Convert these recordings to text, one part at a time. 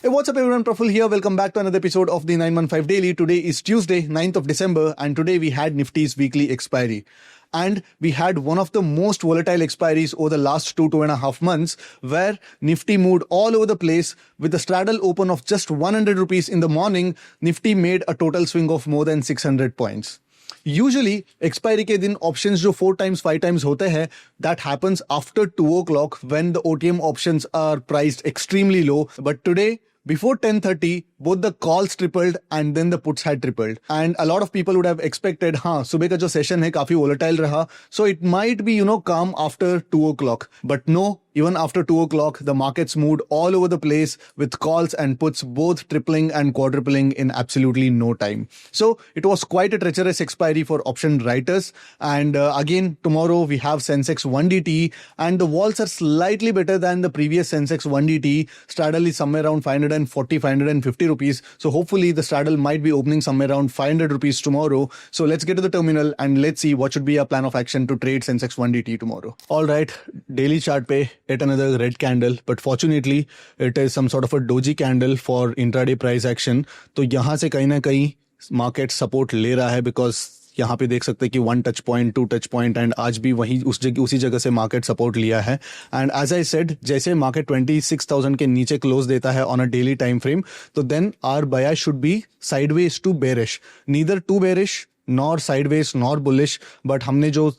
Hey, what's up everyone? Praful here. Welcome back to another episode of the 915 Daily. Today is Tuesday, 9th of December, and today we had Nifty's weekly expiry. And we had one of the most volatile expiries over the last 2.5 months, where Nifty moved all over the place. With the straddle open of just 100 rupees in the morning, Nifty made a total swing of more than 600 points. Usually, expiry के दिन options जो 4 times 5 times होते हैं, that happens after 2 o'clock when the OTM options are priced extremely low. But today, before 10:30, both the calls tripled and then the puts had tripled. And a lot of people would have expected, हाँ, सुबह का जो session है काफी volatile रहा, so it might be, calm after 2 o'clock. But no, even after 2 o'clock, the markets moved all over the place with calls and puts both tripling and quadrupling in absolutely no time. So it was quite a treacherous expiry for option writers. And again, tomorrow we have Sensex 1DT and the walls are slightly better than the previous Sensex 1DT. Straddle is somewhere around 540, 550 rupees. So hopefully the straddle might be opening somewhere around 500 rupees tomorrow. So let's get to the terminal and let's see what should be our plan of action to trade Sensex 1DT tomorrow. All right, daily chart pe yet another red candle, but fortunately it is some sort of a doji candle for intraday price action. तो यहाँ से कहीं ना कहीं market support ले रहा है because यहाँ पे देख सकते हैं कि 1 touch point, 2 touch point and आज भी वही उसी जगह से मार्केट सपोर्ट लिया है. एंड एज आई सेड, जैसे मार्केट 26,000 के नीचे क्लोज देता है on a daily time frame, तो then our bias should be sideways to bearish, neither to bearish nor sideways nor bullish. But हमने जो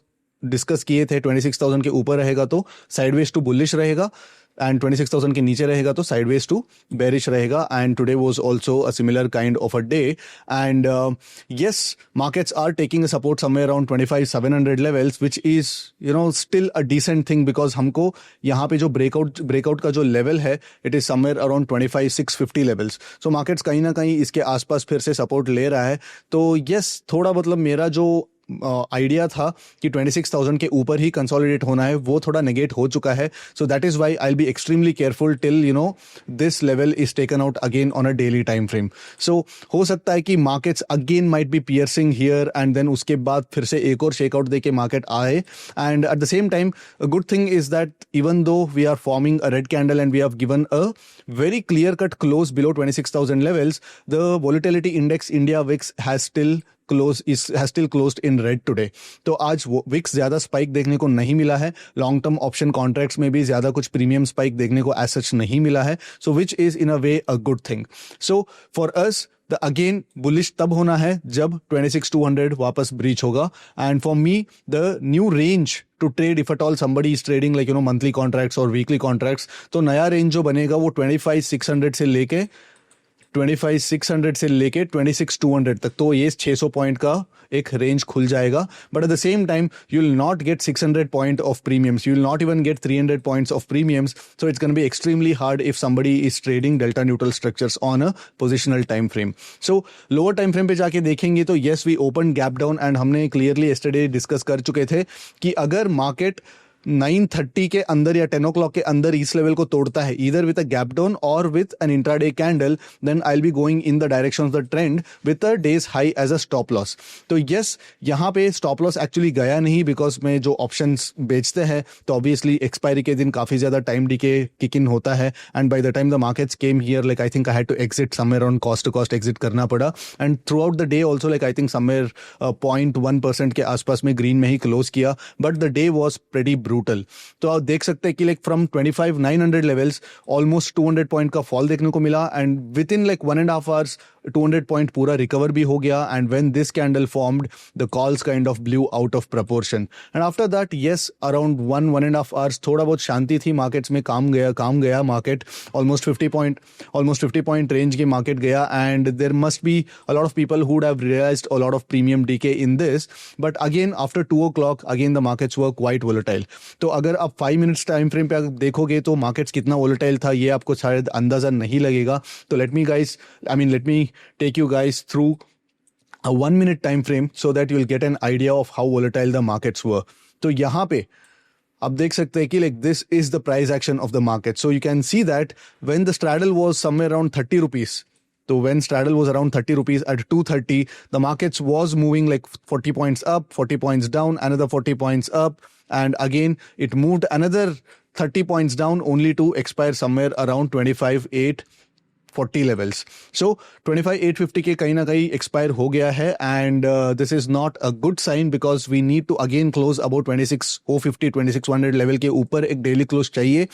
डिस्कस किए थे 26,000 के ऊपर रहेगा तो साइडवेज टू बुलिश रहेगा and 26,000 के नीचे रहेगा तो sideways to bearish रहेगा. And today was also a similar kind of a day. And yes, markets are taking a support somewhere around 25,700 levels, which is still a decent thing because हमको यहाँ पे जो breakout का जो level है, it is somewhere around 25,650 levels. So markets कहीं ना कहीं इसके आसपास फिर से support ले रहा है. तो yes, थोड़ा मतलब मेरा जो आइडिया था कि 26,000 के ऊपर ही कंसोलिडेट होना है, वो थोड़ा नेगेट हो चुका है. So that is why I will be extremely careful till this level is taken out again on a daily time frame. So हो सकता है कि markets again might be piercing here and then उसके बाद फिर से एक और शेकआउट देके मार्केट आए. And at the same time a good thing is that even though we are forming a red candle and we have given a very clear cut close below 26,000 levels, the volatility index India VIX has still closed in red today. तो आज VIX ज्यादा spike देखने को नहीं मिला है. Long term option contracts में भी ज्यादा कुछ प्रीमियम स्पाइक देखने को एज सच नहीं मिला है. So which is in a way a good thing. So for us the again bullish तब होना है जब 26,200 वापस ब्रीच होगा. And for me the new range to trade if at all somebody is trading like monthly contracts और weekly contracts, तो नया range जो बनेगा वो 25,600 से लेके 26,200 तक, तो ये 600 पॉइंट का एक रेंज खुल जाएगा. But at the same time you will not get 600 point of premiums, you will not even get 300 points of premiums. So it's gonna be extremely hard if somebody is trading delta neutral structures on a positional time frame. So lower time frame पे जाके देखेंगे तो yes we open gap down and हमने clearly yesterday discuss कर चुके थे कि अगर मार्केट 9:30 के अंदर या 10 o'clock के अंदर इस लेवल को तोड़ता है, either with a gap down or with an intraday candle, then I'll be going in the direction of the trend with a day's high as a stop loss. तो yes, यहाँ पे stop loss actually गया नहीं because में जो options बेचते हैं तो obviously expiry के दिन काफी ज्यादा time decay kick in होता है. And by the time the markets came here, like I think I had to exit somewhere on cost to cost exit करना पड़ा. And throughout the day also, like I think somewhere 0.1% के आसपास में green में ही close किया. But the day was pretty brutal. तो आप देख सकते हैं कि like from 25,900 levels almost 200 point का फॉल देखने को मिला. And within like 1.5 hours 200 point पूरा रिकवर भी हो गया. And when this candle formed, the calls kind of blew out of proportion. And after that yes, around 1.5 hours थोड़ा बहुत शांति थी मार्केट्स में. काम गया मार्केट ऑलमोस्ट 50 पॉइंट रेंज के मार्केट गया. And there must be a lot of people who would have realised a lot of premium decay in this. But again after 2 o'clock again the markets were quite volatile. तो अगर आप 5 minutes time frame पे देखोगे तो markets कितना volatile था ये आपको शायद अंदाजा नहीं लगेगा. तो let me take you guys through a 1 minute time frame so that you will get an idea of how volatile the markets were. तो यहाँ पे आप देख सकते हैं कि like this is the price action of the market. So you can see that when the straddle was somewhere around 30 rupees, so when straddle was around 30 rupees at 2:30, the markets was moving like 40 points up, 40 points down, another 40 points up, and again it moved another 30 points down only to expire somewhere around 25,800 40 levels. So 25,850 के कहीं ना कहीं expire हो गया है, and this is not a good sign because we need to again close about 26,050, 26,100 level के ऊपर एक daily close चाहिए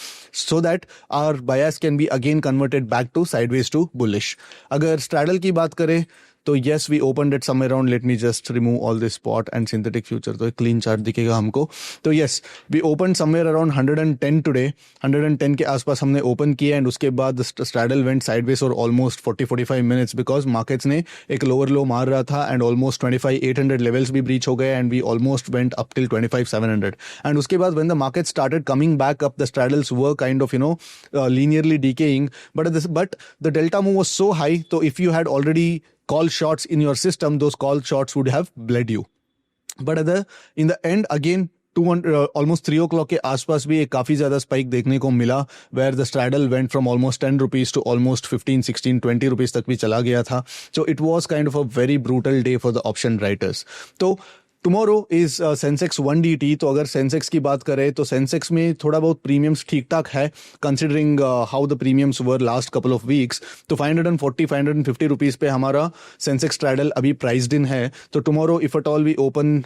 so that our bias can be again converted back to sideways to bullish. अगर straddle की बात करें तो yes, we opened it somewhere around, let me just remove all this spot and synthetic future, तो एक clean chart दिखेगा हमको. तो yes, we opened somewhere around 110 today. 110 के आसपास हमने open किया, and उसके बाद straddle went sideways for almost 40-45 minutes because markets ने एक lower low मार रहा था and almost 25,800 levels भी breach हो गए, and we almost went up till 25,700. And उसके बाद when the market started coming back up, the straddles were kind of linearly decaying, but the delta move was so high, so if you had already call shots in your system, those call shots would have bled you. But in the end, again, 200 almost 3 o'clock के आसपास भी एक काफी ज्यादा spike देखने को मिला, where the straddle went from almost 10 rupees to almost 15, 16, 20 rupees तक भी चला गया था. So it was kind of a very brutal day for the option writers. तो टुमारो इज सेंसेक्स 1DT. तो अगर सेंसेक्स की बात करें तो सेंसेक्स में थोड़ा बहुत प्रीमियम्स ठीक ठाक है considering how the premiums were last couple of weeks. तो 540-550 रुपीज पे हमारा सेंसेक्स ट्रैडल अभी प्राइस्ड इन है. तो tomorrow if at all we open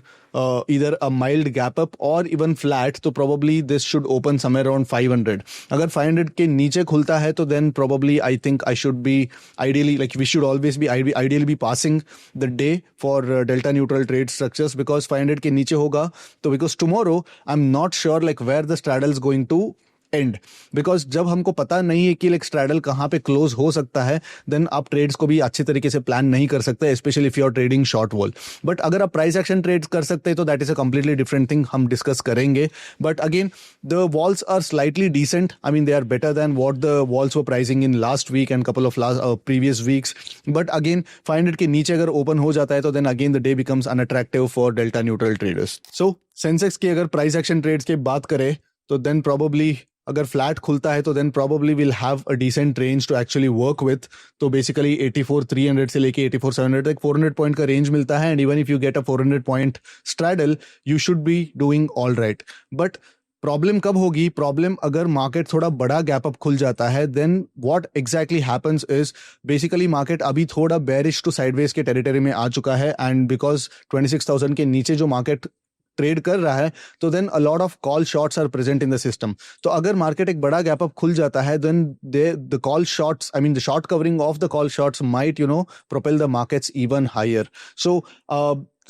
either a mild gap up or even flat, तो probably this should open somewhere around 500. अगर 500 के नीचे खुलता है तो then probably I think I should be ideally, like we should always be ideally be passing the day for delta neutral trade structures, because 500 के नीचे होगा तो because tomorrow I'm not sure like where the straddle is going to and. Because जब हमको पता नहीं है कि लाइक स्ट्रैडल कहाँ पे क्लोज हो सकता है, देन आप ट्रेड्स को भी अच्छी तरीके से प्लान नहीं कर सकते, specially if you are trading short vol. But अगर आप प्राइस एक्शन ट्रेड्स कर सकते हैं तो that is a completely different thing, हम डिस्कस करेंगे. But again the vols are slightly decent. I mean they are better than what the vols were pricing in last week and couple of previous weeks. But again 500 के नीचे अगर open हो जाता है तो then again the day becomes unattractive for delta neutral traders. So Sensex की अगर price action trades की बात करें तो देन प्रॉबली अगर फ्लैट खुलता है तो then probably will have a decent range to actually work with. तो बेसिकली 84,300 से लेके 84,700 तक 400 पॉइंट का रेंज मिलता है, and even if you get a 400 point straddle you should be doing all right. But problem कब होगी? प्रॉब्लम अगर मार्केट थोड़ा बड़ा गैप अप खुल जाता है, then what exactly happens is basically market अभी थोड़ा बेरिश टू साइडवेज के टेरिटरी में आ चुका है, एंड बिकॉज 26,000 के नीचे जो मार्केट ट्रेड कर रहा है तो then a lot of call shorts are present in the system. तो अगर मार्केट एक बड़ा गैप अप खुल जाता है then the call shots, I mean the short covering of the call shots might propel the markets even higher. So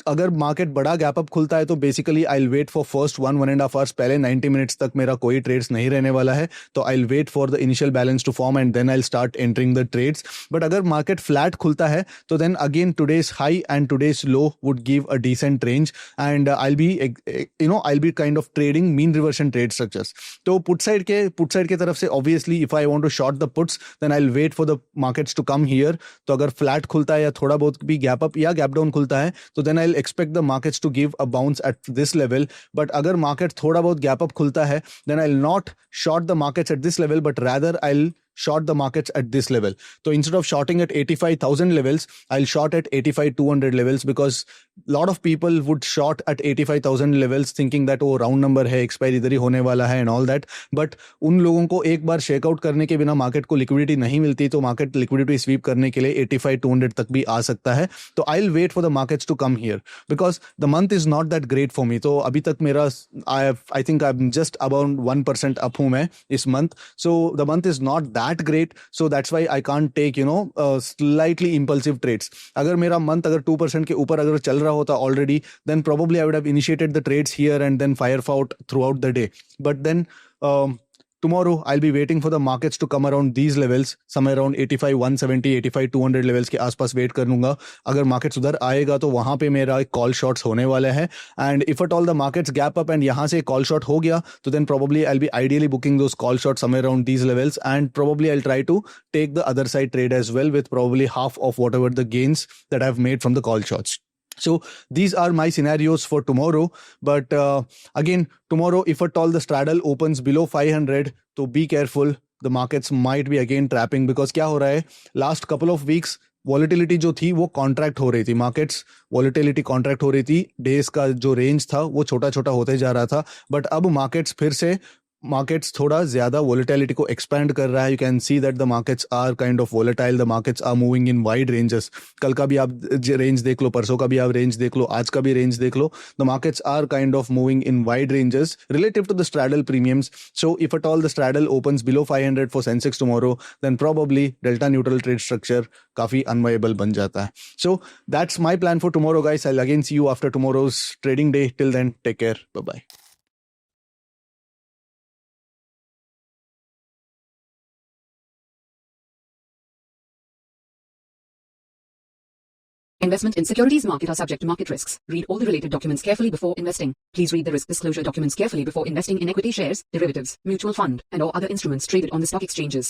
अगर मार्केट बड़ा गैप अप खुलता है तो basically I will wait for first 1.5 hours. पहले 90 मिनट्स तक मेरा कोई ट्रेड्स नहीं रहने वाला है, तो I will wait for the initial balance to form and then I will start entering the trades. But अगर मार्केट फ्लैट खुलता है तो then again today's high and today's low would give a decent range, and I will be kind of trading mean reversion trade structures. तो put side के तरफ से obviously if I want to short the puts then I will wait for the markets to come here. तो अगर flat खुलता है या थोड़ा बहुत भी गैप अप या गैप डाउन खुलता है तो then I will expect the markets to give a bounce at this level. But अगर market थोड़ा बहुत gap up खुलता है then I'll not short the markets at this level, but rather I'll short the markets at this level. So instead of shorting at 85,000 levels, I'll short at 85,200 levels, because a lot of people would short at 85,000 levels thinking that वो round number है, expiry इधर ही होने वाला है and all that. But उन लोगों को एक बार शेक आउट करने के बिना मार्केट को लिक्विडिटी नहीं मिलती, तो मार्केट लिक्विडिटी स्वीप करने के लिए 85,200 तक भी आ सकता है. तो I'll wait for the markets to come here because the month is not that great for me. तो अभी तक मेरा I think I'm just about 1% up हूँ मैं इस month. So the month is not that great, so that's why I can't take slightly impulsive trades. अगर मेरा month अगर 2% के ऊपर अगर चल रहा होता already, then probably I would have initiated the trades here and then fire out throughout the day. But then tomorrow I'll be waiting for the markets to come around these levels, somewhere around 85,170, 85,200 levels के आसपास wait कर लूंगा. अगर markets उधर आएगा तो वहां पे मेरा एक कॉल शॉट्स होने वाले हैं, and if at all the markets gap up and यहाँ से कॉल शॉट हो गया तो then probably I'll be ideally booking those call shots somewhere around these levels, and probably I'll try to take the other side trade as well with probably half of whatever the gains that I've made from the call shots. So these are my scenarios for tomorrow. But again, tomorrow, if at all the straddle opens below 500, so be careful. The markets might be again trapping, because क्या हो रहा है, last couple of weeks volatility जो थी वो contract हो रही थी, मार्केट्स वॉलिटिलिटी कॉन्ट्रैक्ट हो रही थी, डेज का जो रेंज था वो छोटा छोटा होते जा रहा था. बट अब मार्केट्स फिर से मार्केट्स थोड़ा ज्यादा वोलेटिलिटी को एक्सपैंड कर रहा है. You can see that the markets are kind of volatile, the markets are moving in wide ranges. कल का भी आप रेंज देख लो, परसों का भी आप रेंज देख लो, आज का भी रेंज देख लो. The markets are kind of moving in wide ranges relative to the straddle premiums. So if at all the straddle opens below 500 for Sensex tomorrow, then probably delta neutral trade structure काफी unviable बन जाता है. So that's my plan for tomorrow, guys. I'll again see you after tomorrow's trading day. Till then, take care. Bye bye. Investment in securities market are subject to market risks. Read all the related documents carefully before investing. Please read the risk disclosure documents carefully before investing in equity shares, derivatives, mutual fund, and or other instruments traded on the stock exchanges.